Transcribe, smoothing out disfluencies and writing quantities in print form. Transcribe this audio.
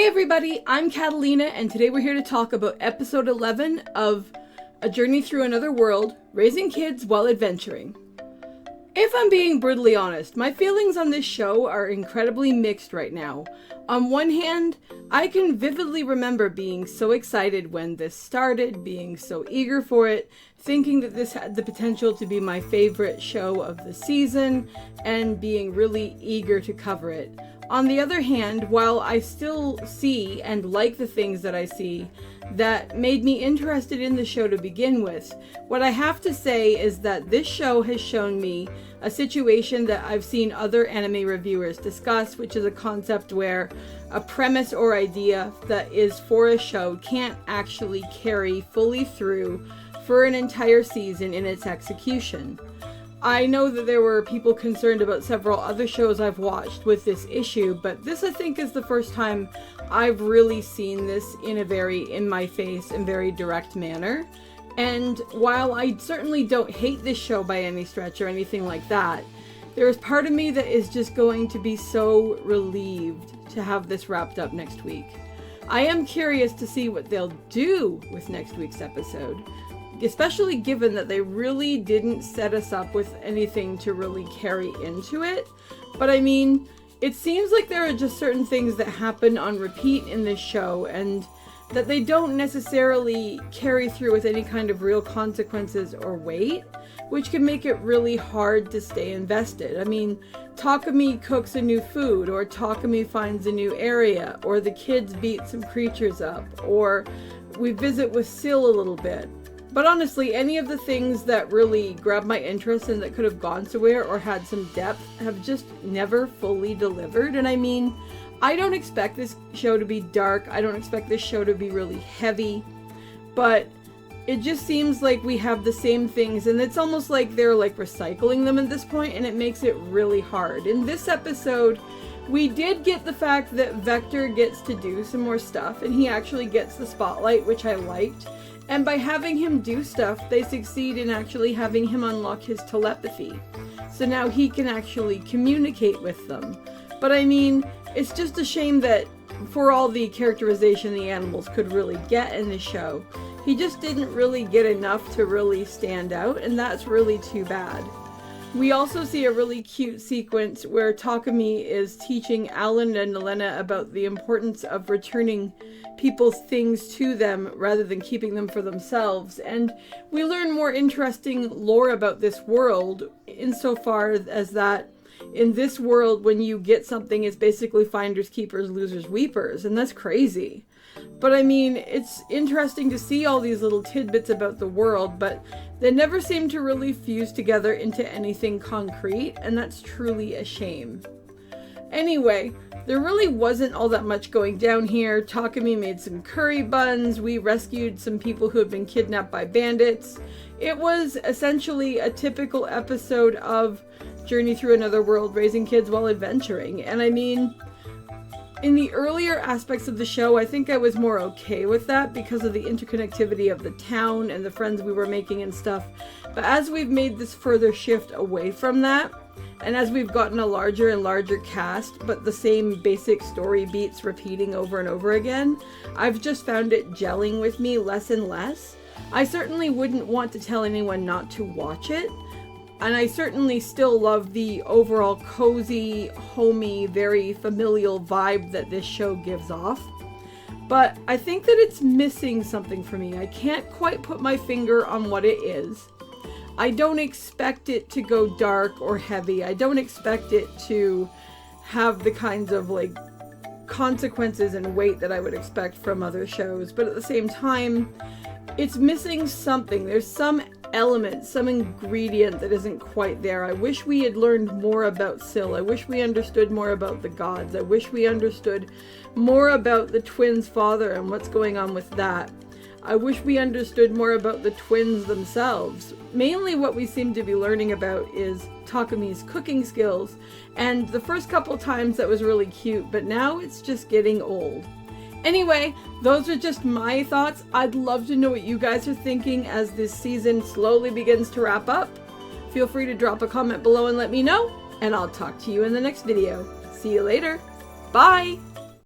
Hey everybody, I'm Katallina, and today we're here to talk about episode 11 of A Journey Through Another World, Raising Kids While Adventuring. If I'm being brutally honest, my feelings on this show are incredibly mixed right now. On one hand, I can vividly remember being so excited when this started, being so eager for it, thinking that this had the potential to be my favorite show of the season, and being really eager to cover it. On the other hand, while I still see and like the things that I see that made me interested in the show to begin with, what I have to say is that this show has shown me a situation that I've seen other anime reviewers discuss, which is a concept where a premise or idea that is for a show can't actually carry fully through for an entire season in its execution. I know that there were people concerned about several other shows I've watched with this issue, but this I think is the first time I've really seen this in a very in-my-face and very direct manner. And while I certainly don't hate this show by any stretch or anything like that, there is part of me that is just going to be so relieved to have this wrapped up next week. I am curious to see what they'll do with next week's episode, especially given that they really didn't set us up with anything to really carry into it. But I mean, it seems like there are just certain things that happen on repeat in this show and that they don't necessarily carry through with any kind of real consequences or weight, which can make it really hard to stay invested. I mean, Takumi cooks a new food, or Takumi finds a new area, or the kids beat some creatures up, or we visit with Syl a little bit. But honestly, any of the things that really grabbed my interest and that could have gone somewhere or had some depth have just never fully delivered. And I mean, I don't expect this show to be dark. I don't expect this show to be really heavy. But it just seems like we have the same things, and it's almost like they're like recycling them at this point, and it makes it really hard. In this episode, we did get the fact that Vector gets to do some more stuff, and he actually gets the spotlight, which I liked. And by having him do stuff, they succeed in actually having him unlock his telepathy. So now he can actually communicate with them. But I mean, it's just a shame that for all the characterization the animals could really get in the show, he just didn't really get enough to really stand out, and that's really too bad. We also see a really cute sequence where Takumi is teaching Alan and Elena about the importance of returning people's things to them rather than keeping them for themselves. And we learn more interesting lore about this world insofar as that in this world, when you get something, it's basically finders, keepers, losers, weepers. And that's crazy. But I mean, it's interesting to see all these little tidbits about the world, but they never seem to really fuse together into anything concrete, and that's truly a shame. Anyway, there really wasn't all that much going down here. Takumi made some curry buns, we rescued some people who had been kidnapped by bandits. It was essentially a typical episode of Journey Through Another World, Raising Kids While Adventuring, and I mean, in the earlier aspects of the show, I think I was more okay with that because of the interconnectivity of the town and the friends we were making and stuff. But as we've made this further shift away from that, and as we've gotten a larger and larger cast, but the same basic story beats repeating over and over again, I've just found it gelling with me less and less. I certainly wouldn't want to tell anyone not to watch it. And I certainly still love the overall cozy, homey, very familial vibe that this show gives off. But I think that it's missing something for me. I can't quite put my finger on what it is. I don't expect it to go dark or heavy. I don't expect it to have the kinds of like consequences and weight that I would expect from other shows. But at the same time, it's missing something. There's some element, some ingredient that isn't quite there. I wish we had learned more about Syl. I wish we understood more about the gods. I wish we understood more about the twins' father and what's going on with that. I wish we understood more about the twins themselves. Mainly what we seem to be learning about is Takumi's cooking skills, and the first couple times that was really cute, but now it's just getting old. Anyway, those are just my thoughts. I'd love to know what you guys are thinking as this season slowly begins to wrap up. Feel free to drop a comment below and let me know, and I'll talk to you in the next video. See you later. Bye!